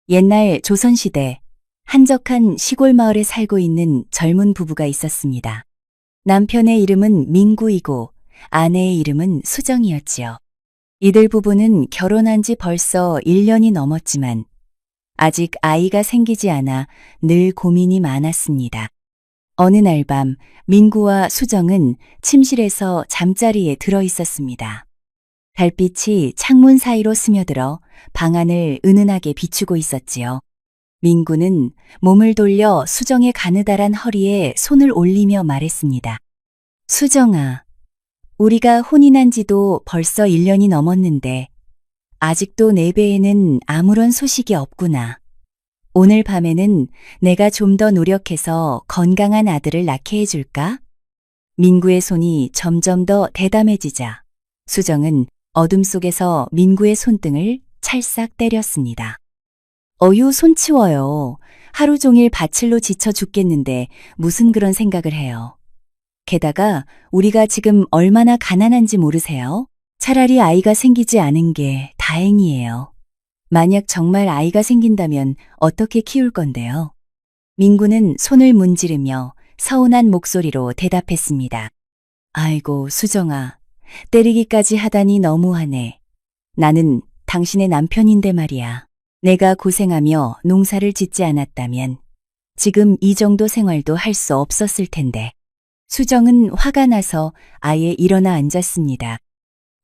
옛날 조선시대 한적한 시골 마을에 살고 있는 젊은 부부가 있었습니다. 남편의 이름은 민구이고 아내의 이름은 수정이었지요. 이들 부부는 결혼한 지 벌써 1년이 넘었지만 아직 아이가 생기지 않아 늘 고민이 많았습니다. 어느 날 밤 민구와 수정은 침실에서 잠자리에 들어 있었습니다. 달빛이 창문 사이로 스며들어 방 안을 은은하게 비추고 있었지요. 민구는 몸을 돌려 수정의 가느다란 허리에 손을 올리며 말했습니다. 수정아, 우리가 혼인한 지도 벌써 1년이 넘었는데 아직도 내 배에는 아무런 소식이 없구나. 오늘 밤에는 내가 좀 더 노력해서 건강한 아들을 낳게 해줄까? 민구의 손이 점점 더 대담해지자 수정은 어둠 속에서 민구의 손등을 찰싹 때렸습니다. 어유, 손 치워요. 하루 종일 밭일로 지쳐 죽겠는데 무슨 그런 생각을 해요. 게다가 우리가 지금 얼마나 가난한지 모르세요? 차라리 아이가 생기지 않은 게 다행이에요. 만약 정말 아이가 생긴다면 어떻게 키울 건데요? 민구는 손을 문지르며 서운한 목소리로 대답했습니다. 아이고, 수정아. 때리기까지 하다니 너무하네. 나는 당신의 남편인데 말이야. 내가 고생하며 농사를 짓지 않았다면 지금 이 정도 생활도 할 수 없었을 텐데. 수정은 화가 나서 아예 일어나 앉았습니다.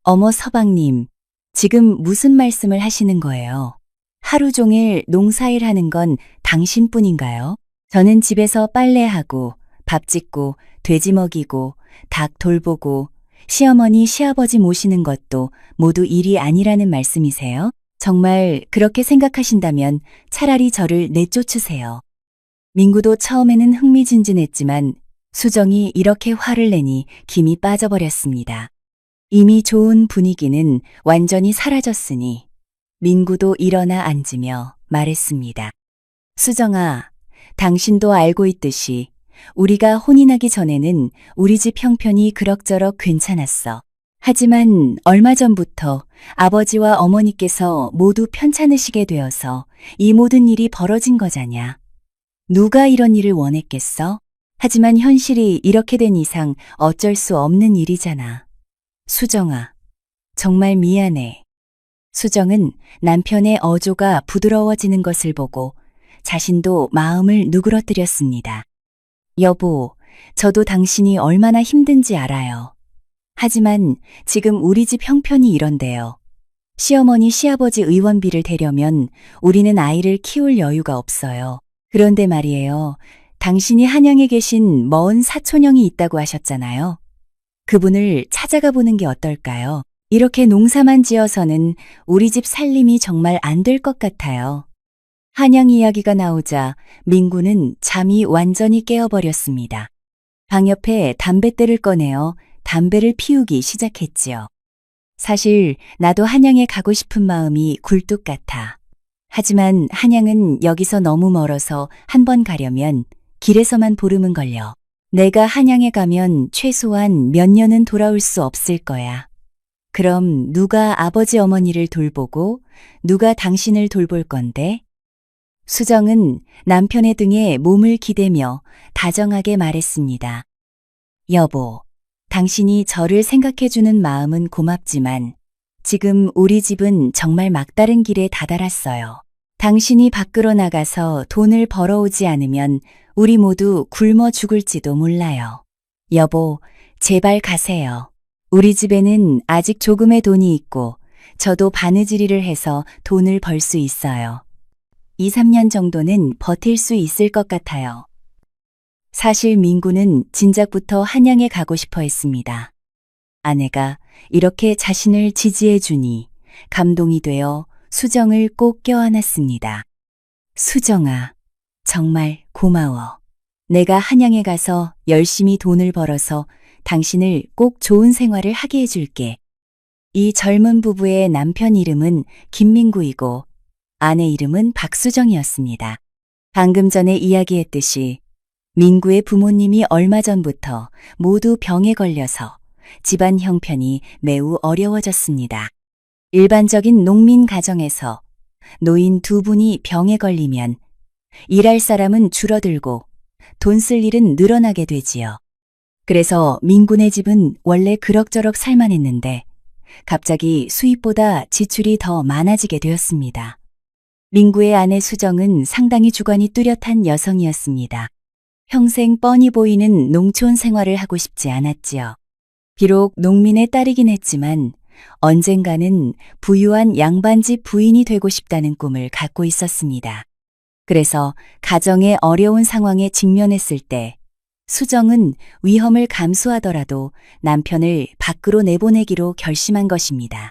어머 서방님, 지금 무슨 말씀을 하시는 거예요? 하루 종일 농사일 하는 건 당신뿐인가요? 저는 집에서 빨래하고 밥 짓고 돼지 먹이고 닭 돌보고 시어머니 시아버지 모시는 것도 모두 일이 아니라는 말씀이세요? 정말 그렇게 생각하신다면 차라리 저를 내쫓으세요. 민구도 처음에는 흥미진진했지만 수정이 이렇게 화를 내니 김이 빠져버렸습니다. 이미 좋은 분위기는 완전히 사라졌으니 민구도 일어나 앉으며 말했습니다. 수정아, 당신도 알고 있듯이 우리가 혼인하기 전에는 우리 집 형편이 그럭저럭 괜찮았어. 하지만 얼마 전부터 아버지와 어머니께서 모두 편찮으시게 되어서 이 모든 일이 벌어진 거잖냐. 누가 이런 일을 원했겠어? 하지만 현실이 이렇게 된 이상 어쩔 수 없는 일이잖아. 수정아, 정말 미안해. 수정은 남편의 어조가 부드러워지는 것을 보고 자신도 마음을 누그러뜨렸습니다. 여보, 저도 당신이 얼마나 힘든지 알아요. 하지만 지금 우리 집 형편이 이런데요. 시어머니 시아버지 의원비를 대려면 우리는 아이를 키울 여유가 없어요. 그런데 말이에요. 당신이 한양에 계신 먼 사촌형이 있다고 하셨잖아요. 그분을 찾아가 보는 게 어떨까요? 이렇게 농사만 지어서는 우리 집 살림이 정말 안 될 것 같아요. 한양 이야기가 나오자 민구는 잠이 완전히 깨어버렸습니다. 방 옆에 담뱃대를 꺼내어 담배를 피우기 시작했지요. 사실 나도 한양에 가고 싶은 마음이 굴뚝 같아. 하지만 한양은 여기서 너무 멀어서 한 번 가려면 길에서만 보름은 걸려. 내가 한양에 가면 최소한 몇 년은 돌아올 수 없을 거야. 그럼 누가 아버지 어머니를 돌보고 누가 당신을 돌볼 건데? 수정은 남편의 등에 몸을 기대며 다정하게 말했습니다. 여보, 당신이 저를 생각해주는 마음은 고맙지만 지금 우리 집은 정말 막다른 길에 다다랐어요. 당신이 밖으로 나가서 돈을 벌어오지 않으면 우리 모두 굶어 죽을지도 몰라요. 여보, 제발 가세요. 우리 집에는 아직 조금의 돈이 있고 저도 바느질이를 해서 돈을 벌 수 있어요. 2, 3년 정도는 버틸 수 있을 것 같아요. 사실 민구는 진작부터 한양에 가고 싶어 했습니다. 아내가 이렇게 자신을 지지해 주니 감동이 되어 수정을 꼭 껴안았습니다. 수정아, 정말 고마워. 내가 한양에 가서 열심히 돈을 벌어서 당신을 꼭 좋은 생활을 하게 해줄게. 이 젊은 부부의 남편 이름은 김민구이고 아내 이름은 박수정이었습니다. 방금 전에 이야기했듯이 민구의 부모님이 얼마 전부터 모두 병에 걸려서 집안 형편이 매우 어려워졌습니다. 일반적인 농민 가정에서 노인 두 분이 병에 걸리면 일할 사람은 줄어들고 돈 쓸 일은 늘어나게 되지요. 그래서 민군의 집은 원래 그럭저럭 살만했는데 갑자기 수입보다 지출이 더 많아지게 되었습니다. 민구의 아내 수정은 상당히 주관이 뚜렷한 여성이었습니다. 평생 뻔히 보이는 농촌 생활을 하고 싶지 않았지요. 비록 농민의 딸이긴 했지만 언젠가는 부유한 양반집 부인이 되고 싶다는 꿈을 갖고 있었습니다. 그래서 가정의 어려운 상황에 직면했을 때 수정은 위험을 감수하더라도 남편을 밖으로 내보내기로 결심한 것입니다.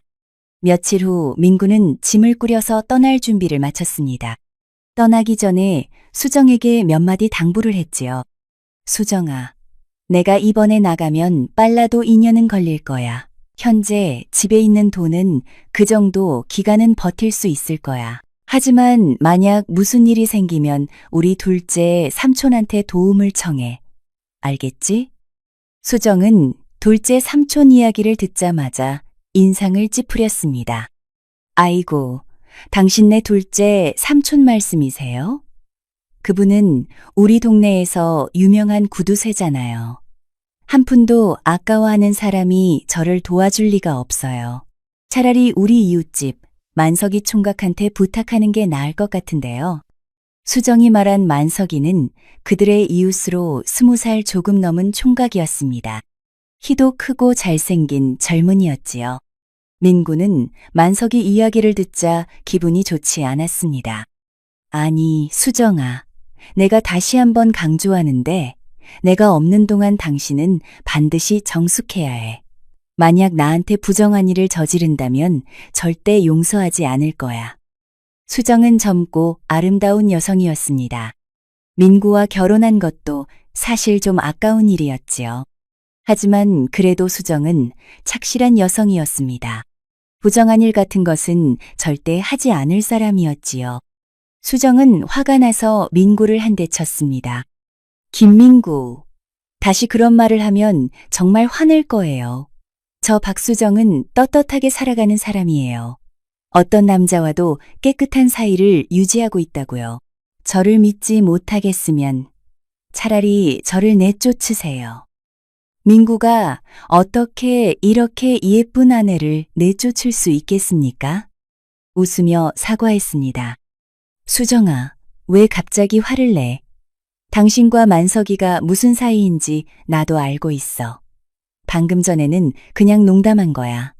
며칠 후 민구는 짐을 꾸려서 떠날 준비를 마쳤습니다. 떠나기 전에 수정에게 몇 마디 당부를 했지요. 수정아, 내가 이번에 나가면 빨라도 2년은 걸릴 거야. 현재 집에 있는 돈은 그 정도 기간은 버틸 수 있을 거야. 하지만 만약 무슨 일이 생기면 우리 둘째 삼촌한테 도움을 청해. 알겠지? 수정은 둘째 삼촌 이야기를 듣자마자 인상을 찌푸렸습니다. 아이고, 당신네 둘째 삼촌 말씀이세요? 그분은 우리 동네에서 유명한 구두쇠잖아요. 한 푼도 아까워하는 사람이 저를 도와줄 리가 없어요. 차라리 우리 이웃집 만석이 총각한테 부탁하는 게 나을 것 같은데요. 수정이 말한 만석이는 그들의 이웃으로 20살 조금 넘은 총각이었습니다. 키도 크고 잘생긴 젊은이였지요. 민구는 만석이 이야기를 듣자 기분이 좋지 않았습니다. 아니, 수정아, 내가 다시 한번 강조하는데 내가 없는 동안 당신은 반드시 정숙해야 해. 만약 나한테 부정한 일을 저지른다면 절대 용서하지 않을 거야. 수정은 젊고 아름다운 여성이었습니다. 민구와 결혼한 것도 사실 좀 아까운 일이었지요. 하지만 그래도 수정은 착실한 여성이었습니다. 부정한 일 같은 것은 절대 하지 않을 사람이었지요. 수정은 화가 나서 민구를 한 대 쳤습니다. 김민구, 다시 그런 말을 하면 정말 화낼 거예요. 저 박수정은 떳떳하게 살아가는 사람이에요. 어떤 남자와도 깨끗한 사이를 유지하고 있다고요. 저를 믿지 못하겠으면 차라리 저를 내쫓으세요. 민구가 어떻게 이렇게 예쁜 아내를 내쫓을 수 있겠습니까? 웃으며 사과했습니다. 수정아, 왜 갑자기 화를 내? 당신과 만석이가 무슨 사이인지 나도 알고 있어. 방금 전에는 그냥 농담한 거야.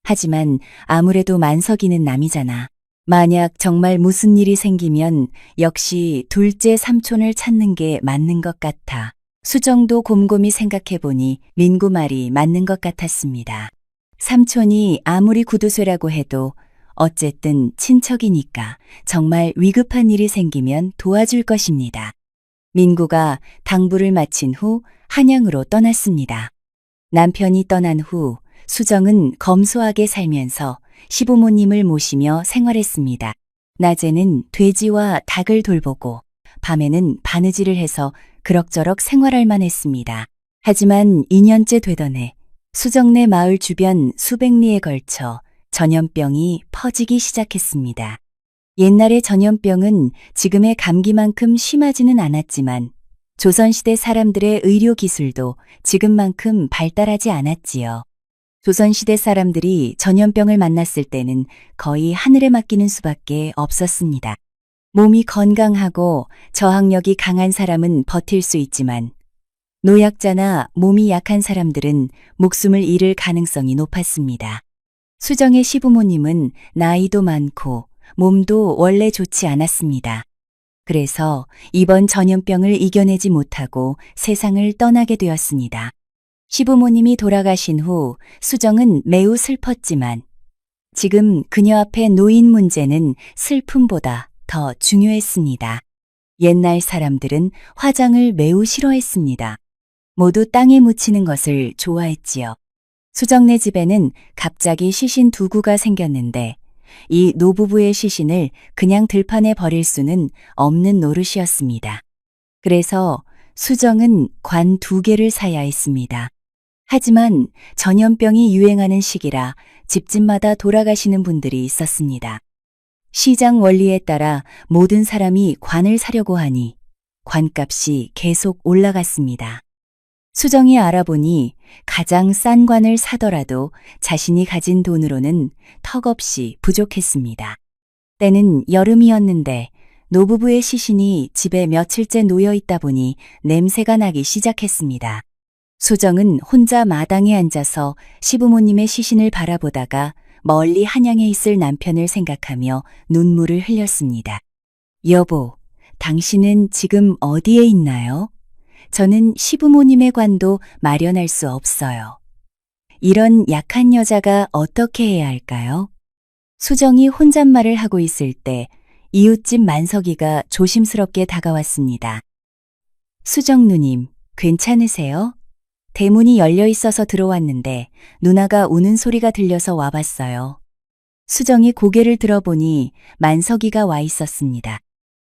하지만 아무래도 만석이는 남이잖아. 만약 정말 무슨 일이 생기면 역시 둘째 삼촌을 찾는 게 맞는 것 같아. 수정도 곰곰이 생각해보니 민구 말이 맞는 것 같았습니다. 삼촌이 아무리 구두쇠라고 해도 어쨌든 친척이니까 정말 위급한 일이 생기면 도와줄 것입니다. 민구가 당부를 마친 후 한양으로 떠났습니다. 남편이 떠난 후 수정은 검소하게 살면서 시부모님을 모시며 생활했습니다. 낮에는 돼지와 닭을 돌보고 밤에는 바느질을 해서 그럭저럭 생활할 만했습니다. 하지만 2년째 되던 해 수정네 마을 주변 수백 리에 걸쳐 전염병이 퍼지기 시작했습니다. 옛날의 전염병은 지금의 감기만큼 심하지는 않았지만 조선시대 사람들의 의료 기술도 지금만큼 발달하지 않았지요. 조선시대 사람들이 전염병을 만났을 때는 거의 하늘에 맡기는 수밖에 없었습니다. 몸이 건강하고 저항력이 강한 사람은 버틸 수 있지만 노약자나 몸이 약한 사람들은 목숨을 잃을 가능성이 높았습니다. 수정의 시부모님은 나이도 많고 몸도 원래 좋지 않았습니다. 그래서 이번 전염병을 이겨내지 못하고 세상을 떠나게 되었습니다. 시부모님이 돌아가신 후 수정은 매우 슬펐지만 지금 그녀 앞에 놓인 문제는 슬픔보다 더 중요했습니다. 옛날 사람들은 화장을 매우 싫어했습니다. 모두 땅에 묻히는 것을 좋아했지요. 수정네 집에는 갑자기 시신 두 구가 생겼는데 이 노부부의 시신을 그냥 들판에 버릴 수는 없는 노릇이었습니다. 그래서 수정은 관 2개를 사야 했습니다. 하지만 전염병이 유행하는 시기라 집집마다 돌아가시는 분들이 있었습니다. 시장 원리에 따라 모든 사람이 관을 사려고 하니 관값이 계속 올라갔습니다. 수정이 알아보니 가장 싼 관을 사더라도 자신이 가진 돈으로는 턱없이 부족했습니다. 때는 여름이었는데 노부부의 시신이 집에 며칠째 놓여 있다 보니 냄새가 나기 시작했습니다. 수정은 혼자 마당에 앉아서 시부모님의 시신을 바라보다가 멀리 한양에 있을 남편을 생각하며 눈물을 흘렸습니다. 여보, 당신은 지금 어디에 있나요? 저는 시부모님의 관도 마련할 수 없어요. 이런 약한 여자가 어떻게 해야 할까요? 수정이 혼잣말을 하고 있을 때 이웃집 만석이가 조심스럽게 다가왔습니다. 수정 누님, 괜찮으세요? 대문이 열려 있어서 들어왔는데 누나가 우는 소리가 들려서 와봤어요. 수정이 고개를 들어보니 만석이가 와 있었습니다.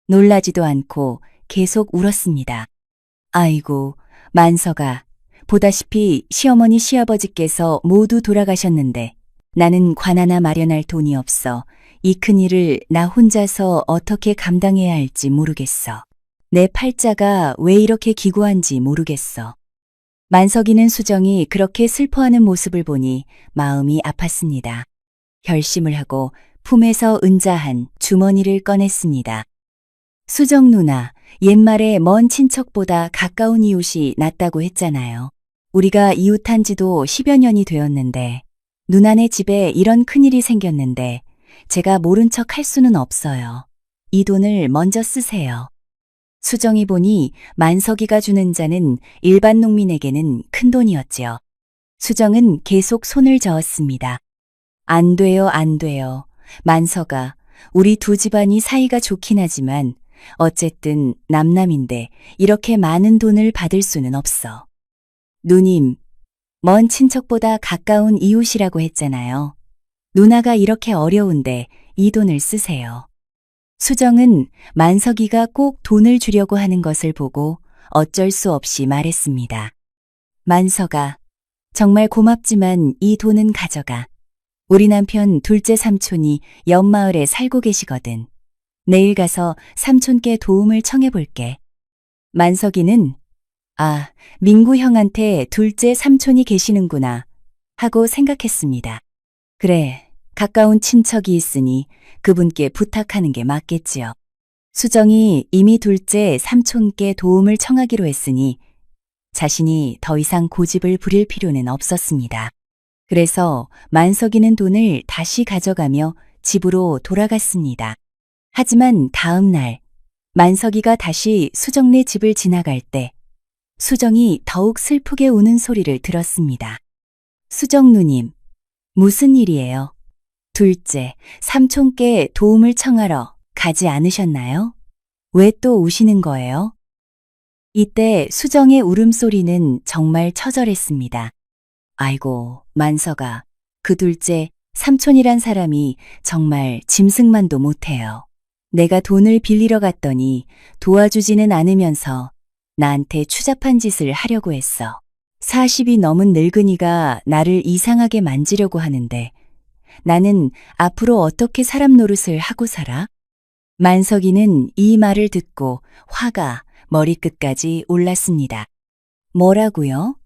놀라지도 않고 계속 울었습니다. 아이고, 만석아, 보다시피 시어머니 시아버지께서 모두 돌아가셨는데 나는 관 하나 마련할 돈이 없어 이 큰일을 나 혼자서 어떻게 감당해야 할지 모르겠어. 내 팔자가 왜 이렇게 기구한지 모르겠어. 만석이는 수정이 그렇게 슬퍼하는 모습을 보니 마음이 아팠습니다. 결심을 하고 품에서 은자한 주머니를 꺼냈습니다. 수정 누나, 옛말에 먼 친척보다 가까운 이웃이 낫다고 했잖아요. 우리가 이웃한 지도 10여 년이 되었는데 누나네 집에 이런 큰일이 생겼는데 제가 모른 척 할 수는 없어요. 이 돈을 먼저 쓰세요. 수정이 보니 만석이가 주는 자는 일반 농민에게는 큰 돈이었지요. 수정은 계속 손을 저었습니다. 안 돼요, 안 돼요. 만석아, 우리 두 집안이 사이가 좋긴 하지만 어쨌든 남남인데 이렇게 많은 돈을 받을 수는 없어. 누님, 먼 친척보다 가까운 이웃이라고 했잖아요. 누나가 이렇게 어려운데 이 돈을 쓰세요. 수정은 만석이가 꼭 돈을 주려고 하는 것을 보고 어쩔 수 없이 말했습니다. 만석아, 정말 고맙지만 이 돈은 가져가. 우리 남편 둘째 삼촌이 옆마을에 살고 계시거든. 내일 가서 삼촌께 도움을 청해볼게. 만석이는 아, 민구 형한테 둘째 삼촌이 계시는구나 하고 생각했습니다. 그래, 가까운 친척이 있으니 그분께 부탁하는 게 맞겠지요. 수정이 이미 둘째 삼촌께 도움을 청하기로 했으니 자신이 더 이상 고집을 부릴 필요는 없었습니다. 그래서 만석이는 돈을 다시 가져가며 집으로 돌아갔습니다. 하지만 다음 날 만석이가 다시 수정네 집을 지나갈 때 수정이 더욱 슬프게 우는 소리를 들었습니다. 수정 누님, 무슨 일이에요? 둘째, 삼촌께 도움을 청하러 가지 않으셨나요? 왜 또 우시는 거예요? 이때 수정의 울음소리는 정말 처절했습니다. 아이고, 만석아, 그 둘째, 삼촌이란 사람이 정말 짐승만도 못해요. 내가 돈을 빌리러 갔더니 도와주지는 않으면서 나한테 추잡한 짓을 하려고 했어. 40이 넘은 늙은이가 나를 이상하게 만지려고 하는데 나는 앞으로 어떻게 사람 노릇을 하고 살아? 만석이는 이 말을 듣고 화가 머리끝까지 올랐습니다. 뭐라고요?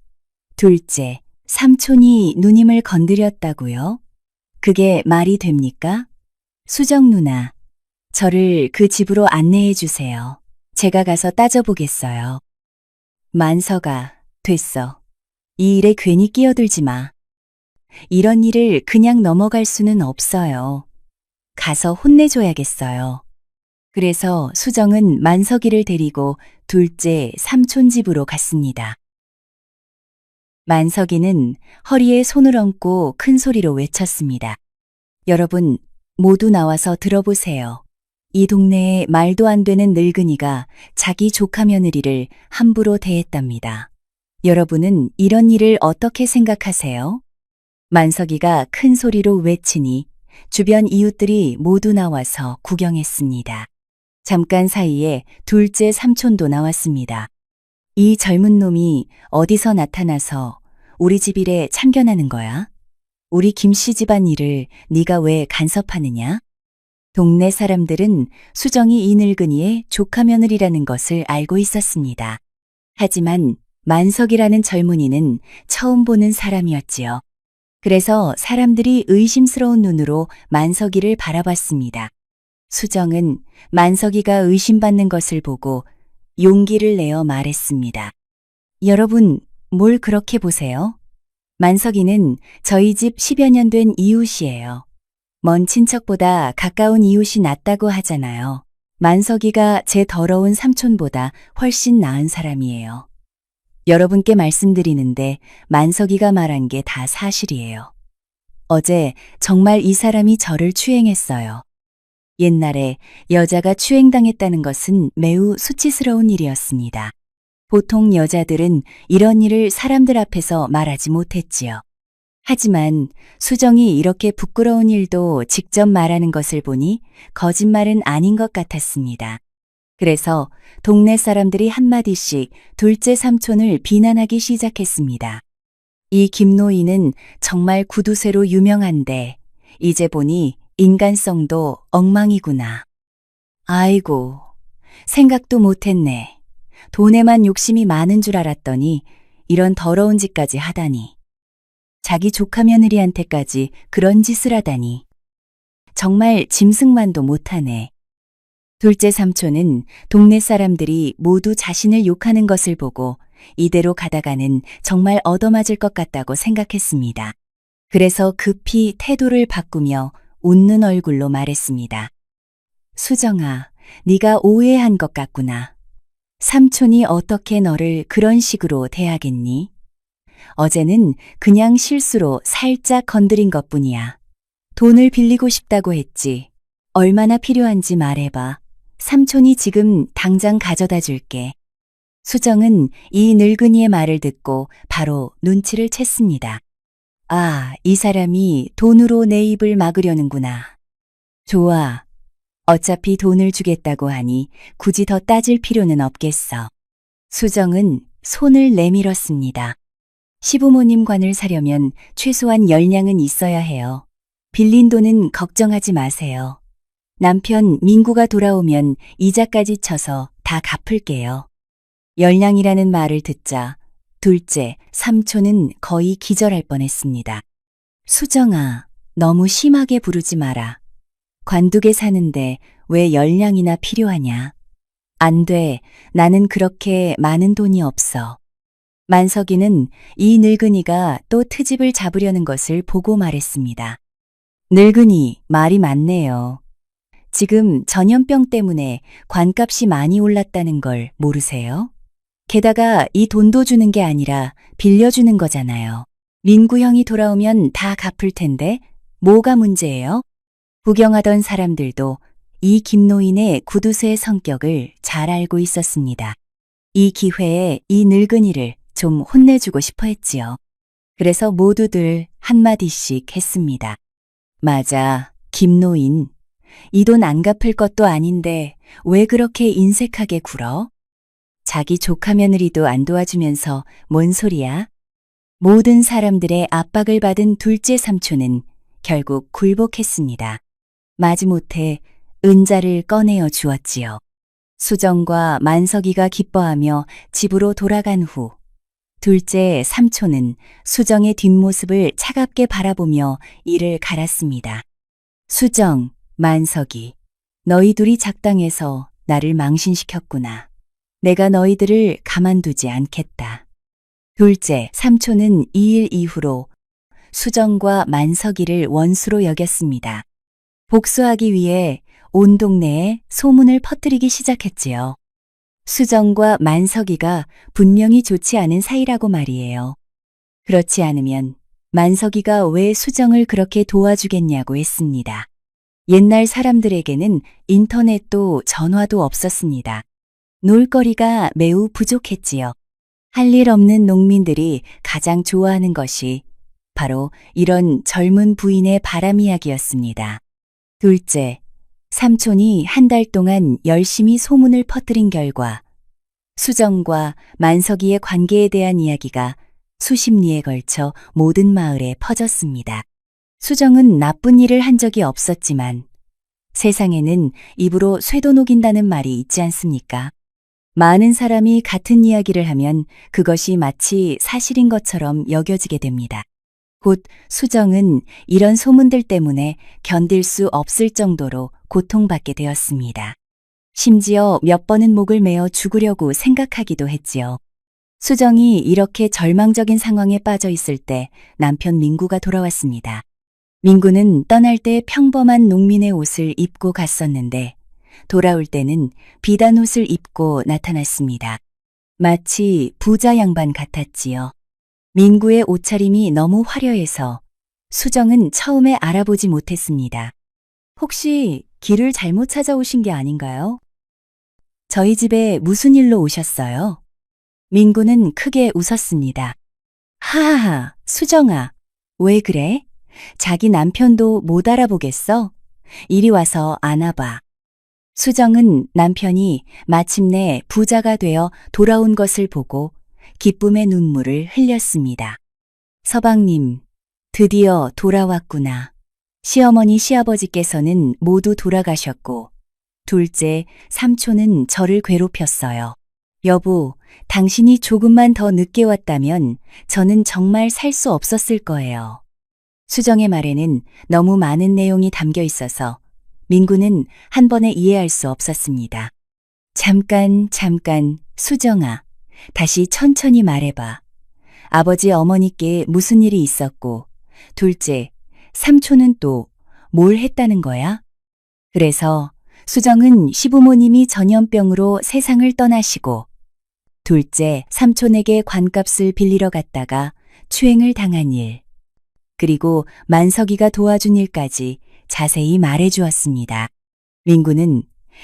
둘째, 삼촌이 누님을 건드렸다고요? 그게 말이 됩니까? 수정 누나, 저를 그 집으로 안내해 주세요. 제가 가서 따져보겠어요. 만석아, 됐어. 이 일에 괜히 끼어들지 마. 이런 일을 그냥 넘어갈 수는 없어요. 가서 혼내줘야겠어요. 그래서 수정은 만석이를 데리고 둘째 삼촌 집으로 갔습니다. 만석이는 허리에 손을 얹고 큰 소리로 외쳤습니다. 여러분, 모두 나와서 들어보세요. 이 동네에 말도 안 되는 늙은이가 자기 조카 며느리를 함부로 대했답니다. 여러분은 이런 일을 어떻게 생각하세요? 만석이가 큰 소리로 외치니 주변 이웃들이 모두 나와서 구경했습니다. 잠깐 사이에 둘째 삼촌도 나왔습니다. 이 젊은 놈이 어디서 나타나서 우리 집 일에 참견하는 거야? 우리 김씨 집안 일을 네가 왜 간섭하느냐? 동네 사람들은 수정이 이 늙은이의 조카 며느리라는 것을 알고 있었습니다. 하지만 만석이라는 젊은이는 처음 보는 사람이었지요. 그래서 사람들이 의심스러운 눈으로 만석이를 바라봤습니다. 수정은 만석이가 의심받는 것을 보고 용기를 내어 말했습니다. 여러분, 뭘 그렇게 보세요? 만석이는 저희 집 10여 년 된 이웃이에요. 먼 친척보다 가까운 이웃이 낫다고 하잖아요. 만석이가 제 더러운 삼촌보다 훨씬 나은 사람이에요. 여러분께 말씀드리는데 만석이가 말한 게 다 사실이에요. 어제 정말 이 사람이 저를 추행했어요. 옛날에 여자가 추행당했다는 것은 매우 수치스러운 일이었습니다. 보통 여자들은 이런 일을 사람들 앞에서 말하지 못했지요. 하지만 수정이 이렇게 부끄러운 일도 직접 말하는 것을 보니 거짓말은 아닌 것 같았습니다. 그래서 동네 사람들이 한마디씩 둘째 삼촌을 비난하기 시작했습니다. 이 김노인은 정말 구두쇠로 유명한데 이제 보니 인간성도 엉망이구나. 아이고, 생각도 못했네. 돈에만 욕심이 많은 줄 알았더니 이런 더러운 짓까지 하다니. 자기 조카 며느리한테까지 그런 짓을 하다니. 정말 짐승만도 못하네. 둘째 삼촌은 동네 사람들이 모두 자신을 욕하는 것을 보고 이대로 가다가는 정말 얻어맞을 것 같다고 생각했습니다. 그래서 급히 태도를 바꾸며 웃는 얼굴로 말했습니다. 수정아, 네가 오해한 것 같구나. 삼촌이 어떻게 너를 그런 식으로 대하겠니? 어제는 그냥 실수로 살짝 건드린 것뿐이야. 돈을 빌리고 싶다고 했지. 얼마나 필요한지 말해봐. 삼촌이 지금 당장 가져다 줄게. 수정은 이 늙은이의 말을 듣고 바로 눈치를 챘습니다. 아, 이 사람이 돈으로 내 입을 막으려는구나. 좋아. 어차피 돈을 주겠다고 하니 굳이 더 따질 필요는 없겠어. 수정은 손을 내밀었습니다. 시부모님 관을 사려면 최소한 10냥은 있어야 해요. 빌린 돈은 걱정하지 마세요. 남편 민구가 돌아오면 이자까지 쳐서 다 갚을게요. 10냥이라는 말을 듣자 둘째, 삼촌은 거의 기절할 뻔했습니다. 수정아, 너무 심하게 부르지 마라. 관둑에 사는데 왜 10냥이나 필요하냐? 안 돼, 나는 그렇게 많은 돈이 없어. 만석이는 이 늙은이가 또 트집을 잡으려는 것을 보고 말했습니다. 늙은이, 말이 많네요. 지금 전염병 때문에 관값이 많이 올랐다는 걸 모르세요? 게다가 이 돈도 주는 게 아니라 빌려주는 거잖아요. 민구 형이 돌아오면 다 갚을 텐데 뭐가 문제예요? 구경하던 사람들도 이 김노인의 구두쇠의 성격을 잘 알고 있었습니다. 이 기회에 이 늙은이를 좀 혼내주고 싶어 했지요. 그래서 모두들 한마디씩 했습니다. 맞아, 김노인. 이 돈 안 갚을 것도 아닌데 왜 그렇게 인색하게 굴어? 자기 조카 며느리도 안 도와주면서 뭔 소리야? 모든 사람들의 압박을 받은 둘째 삼촌은 결국 굴복했습니다. 마지못해 은자를 꺼내어 주었지요. 수정과 만석이가 기뻐하며 집으로 돌아간 후 둘째 삼촌은 수정의 뒷모습을 차갑게 바라보며 이를 갈았습니다. 수정, 만석이, 너희 둘이 작당해서 나를 망신시켰구나. 내가 너희들을 가만두지 않겠다. 둘째 삼촌은 이 일 이후로 수정과 만석이를 원수로 여겼습니다. 복수하기 위해 온 동네에 소문을 퍼뜨리기 시작했지요. 수정과 만석이가 분명히 좋지 않은 사이라고 말이에요. 그렇지 않으면 만석이가 왜 수정을 그렇게 도와주겠냐고 했습니다. 옛날 사람들에게는 인터넷도 전화도 없었습니다. 놀거리가 매우 부족했지요. 할 일 없는 농민들이 가장 좋아하는 것이 바로 이런 젊은 부인의 바람 이야기였습니다. 둘째, 삼촌이 한 달 동안 열심히 소문을 퍼뜨린 결과 수정과 만석이의 관계에 대한 이야기가 수십 리에 걸쳐 모든 마을에 퍼졌습니다. 수정은 나쁜 일을 한 적이 없었지만 세상에는 입으로 쇠도 녹인다는 말이 있지 않습니까? 많은 사람이 같은 이야기를 하면 그것이 마치 사실인 것처럼 여겨지게 됩니다. 곧 수정은 이런 소문들 때문에 견딜 수 없을 정도로 고통받게 되었습니다. 심지어 몇 번은 목을 메어 죽으려고 생각하기도 했지요. 수정이 이렇게 절망적인 상황에 빠져 있을 때 남편 민구가 돌아왔습니다. 민구는 떠날 때 평범한 농민의 옷을 입고 갔었는데 돌아올 때는 비단 옷을 입고 나타났습니다. 마치 부자 양반 같았지요. 민구의 옷차림이 너무 화려해서 수정은 처음에 알아보지 못했습니다. 혹시 길을 잘못 찾아오신 게 아닌가요? 저희 집에 무슨 일로 오셨어요? 민구는 크게 웃었습니다. 하하하, 수정아, 왜 그래? 자기 남편도 못 알아보겠어? 이리 와서 안아봐. 수정은 남편이 마침내 부자가 되어 돌아온 것을 보고 기쁨의 눈물을 흘렸습니다. 서방님, 드디어 돌아왔구나. 시어머니, 시아버지께서는 모두 돌아가셨고, 둘째, 삼촌은 저를 괴롭혔어요. 여보, 당신이 조금만 더 늦게 왔다면 저는 정말 살 수 없었을 거예요. 수정의 말에는 너무 많은 내용이 담겨 있어서 민구는 한 번에 이해할 수 없었습니다. 잠깐, 수정아. 다시 천천히 말해봐. 아버지 어머니께 무슨 일이 있었고, 둘째, 삼촌은 또 뭘 했다는 거야? 그래서 수정은 시부모님이 전염병으로 세상을 떠나시고, 둘째, 삼촌에게 관값을 빌리러 갔다가 추행을 당한 일, 그리고 만석이가 도와준 일까지 자세히 말해 주었습니다. 민구는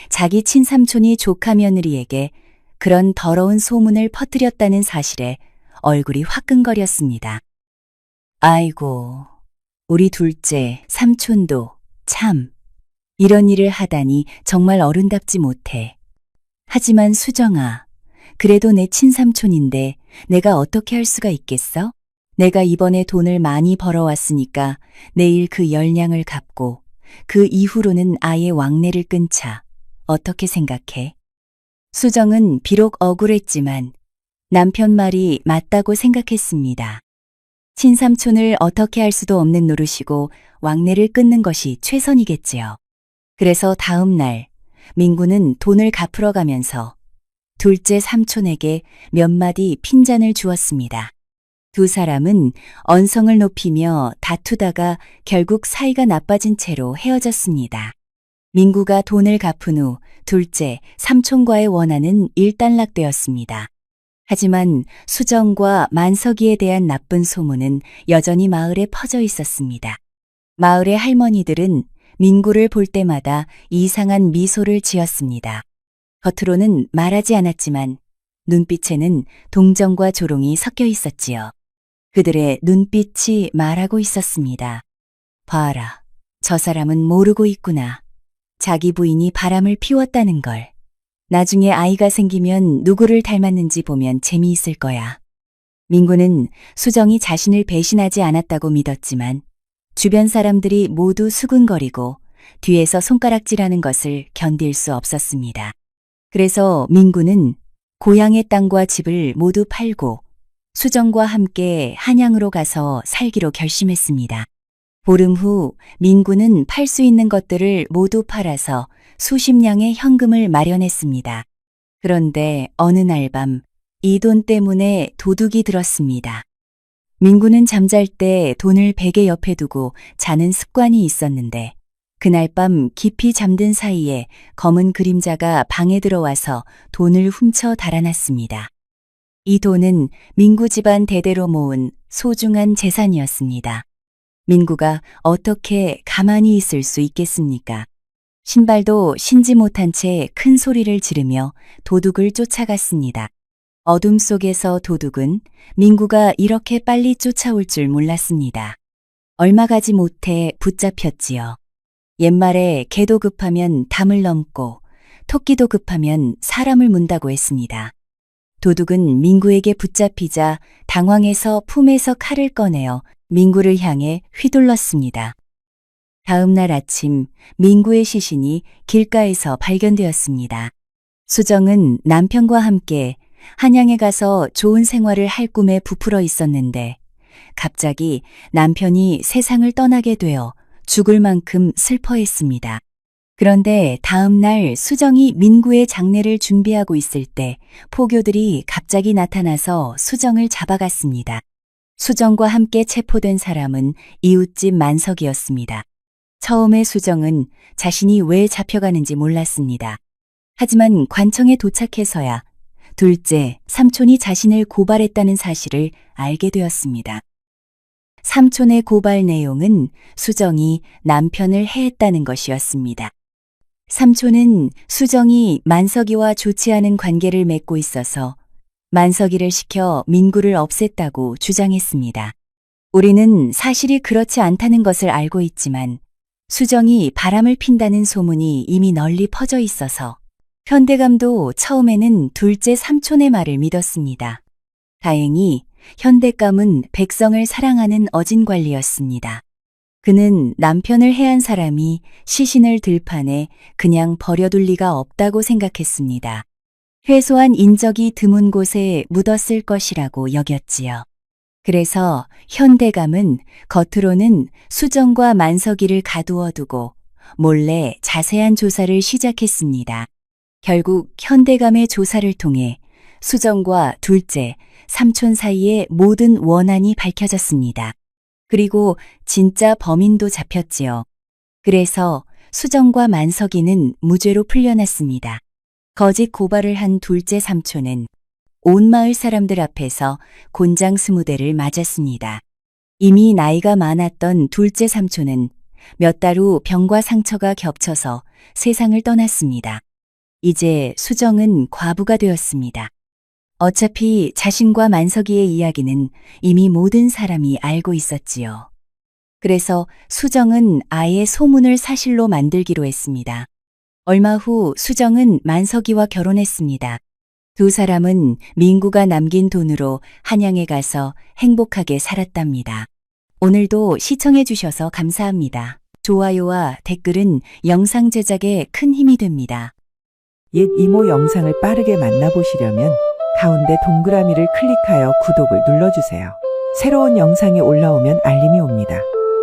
자기 친삼촌이 조카 며느리에게 그런 더러운 소문을 퍼뜨렸다는 사실에 얼굴이 화끈거렸습니다. 아이고, 우리 둘째, 삼촌도 참 이런 일을 하다니 정말 어른답지 못해. 하지만 수정아, 그래도 내 친삼촌인데 내가 어떻게 할 수가 있겠어? 내가 이번에 돈을 많이 벌어왔으니까 내일 그 열량을 갚고 그 이후로는 아예 왕래를 끊자. 어떻게 생각해? 수정은 비록 억울했지만 남편 말이 맞다고 생각했습니다. 친삼촌을 어떻게 할 수도 없는 노릇이고 왕래를 끊는 것이 최선이겠지요. 그래서 다음 날 민구는 돈을 갚으러 가면서 둘째 삼촌에게 몇 마디 핀잔을 주었습니다. 두 사람은 언성을 높이며 다투다가 결국 사이가 나빠진 채로 헤어졌습니다. 민구가 돈을 갚은 후 둘째, 삼촌과의 원한은 일단락되었습니다. 하지만 수정과 만석이에 대한 나쁜 소문은 여전히 마을에 퍼져 있었습니다. 마을의 할머니들은 민구를 볼 때마다 이상한 미소를 지었습니다. 겉으로는 말하지 않았지만 눈빛에는 동정과 조롱이 섞여 있었지요. 그들의 눈빛이 말하고 있었습니다. 봐라, 저 사람은 모르고 있구나. 자기 부인이 바람을 피웠다는 걸. 나중에 아이가 생기면 누구를 닮았는지 보면 재미있을 거야. 민구는 수정이 자신을 배신하지 않았다고 믿었지만 주변 사람들이 모두 수근거리고 뒤에서 손가락질하는 것을 견딜 수 없었습니다. 그래서 민구는 고향의 땅과 집을 모두 팔고 수정과 함께 한양으로 가서 살기로 결심했습니다. 보름 후 민구는 팔 수 있는 것들을 모두 팔아서 수십 냥의 현금을 마련했습니다. 그런데 어느 날 밤 이 돈 때문에 도둑이 들었습니다. 민구는 잠잘 때 돈을 베개 옆에 두고 자는 습관이 있었는데 그날 밤 깊이 잠든 사이에 검은 그림자가 방에 들어와서 돈을 훔쳐 달아났습니다. 이 돈은 민구 집안 대대로 모은 소중한 재산이었습니다. 민구가 어떻게 가만히 있을 수 있겠습니까? 신발도 신지 못한 채 큰 소리를 지르며 도둑을 쫓아갔습니다. 어둠 속에서 도둑은 민구가 이렇게 빨리 쫓아올 줄 몰랐습니다. 얼마 가지 못해 붙잡혔지요. 옛말에 개도 급하면 담을 넘고 토끼도 급하면 사람을 문다고 했습니다. 도둑은 민구에게 붙잡히자 당황해서 품에서 칼을 꺼내어 민구를 향해 휘둘렀습니다. 다음 날 아침 민구의 시신이 길가에서 발견되었습니다. 수정은 남편과 함께 한양에 가서 좋은 생활을 할 꿈에 부풀어 있었는데 갑자기 남편이 세상을 떠나게 되어 죽을 만큼 슬퍼했습니다. 그런데 다음 날 수정이 민구의 장례를 준비하고 있을 때 포교들이 갑자기 나타나서 수정을 잡아갔습니다. 수정과 함께 체포된 사람은 이웃집 만석이었습니다. 처음에 수정은 자신이 왜 잡혀가는지 몰랐습니다. 하지만 관청에 도착해서야 둘째, 삼촌이 자신을 고발했다는 사실을 알게 되었습니다. 삼촌의 고발 내용은 수정이 남편을 해했다는 것이었습니다. 삼촌은 수정이 만석이와 좋지 않은 관계를 맺고 있어서 만석이를 시켜 민구를 없앴다고 주장했습니다. 우리는 사실이 그렇지 않다는 것을 알고 있지만 수정이 바람을 핀다는 소문이 이미 널리 퍼져 있어서 현대감도 처음에는 둘째 삼촌의 말을 믿었습니다. 다행히 현대감은 백성을 사랑하는 어진관리였습니다. 그는 남편을 해한 사람이 시신을 들판에 그냥 버려둘 리가 없다고 생각했습니다. 회소한 인적이 드문 곳에 묻었을 것이라고 여겼지요. 그래서 현대감은 겉으로는 수정과 만석이를 가두어 두고 몰래 자세한 조사를 시작했습니다. 결국 현대감의 조사를 통해 수정과 둘째, 삼촌 사이의 모든 원한이 밝혀졌습니다. 그리고 진짜 범인도 잡혔지요. 그래서 수정과 만석이는 무죄로 풀려났습니다. 거짓 고발을 한 둘째 삼촌은 온 마을 사람들 앞에서 곤장 20대를 맞았습니다. 이미 나이가 많았던 둘째 삼촌은 몇 달 후 병과 상처가 겹쳐서 세상을 떠났습니다. 이제 수정은 과부가 되었습니다. 어차피 자신과 만석이의 이야기는 이미 모든 사람이 알고 있었지요. 그래서 수정은 아예 소문을 사실로 만들기로 했습니다. 얼마 후 수정은 만석이와 결혼했습니다. 두 사람은 민구가 남긴 돈으로 한양에 가서 행복하게 살았답니다. 오늘도 시청해 주셔서 감사합니다. 좋아요와 댓글은 영상 제작에 큰 힘이 됩니다. 옛 이모 영상을 빠르게 만나보시려면 가운데 동그라미를 클릭하여 구독을 눌러주세요. 새로운 영상이 올라오면 알림이 옵니다.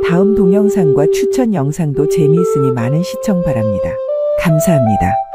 다음 동영상과 추천 영상도 재미있으니 많은 시청 바랍니다. 감사합니다.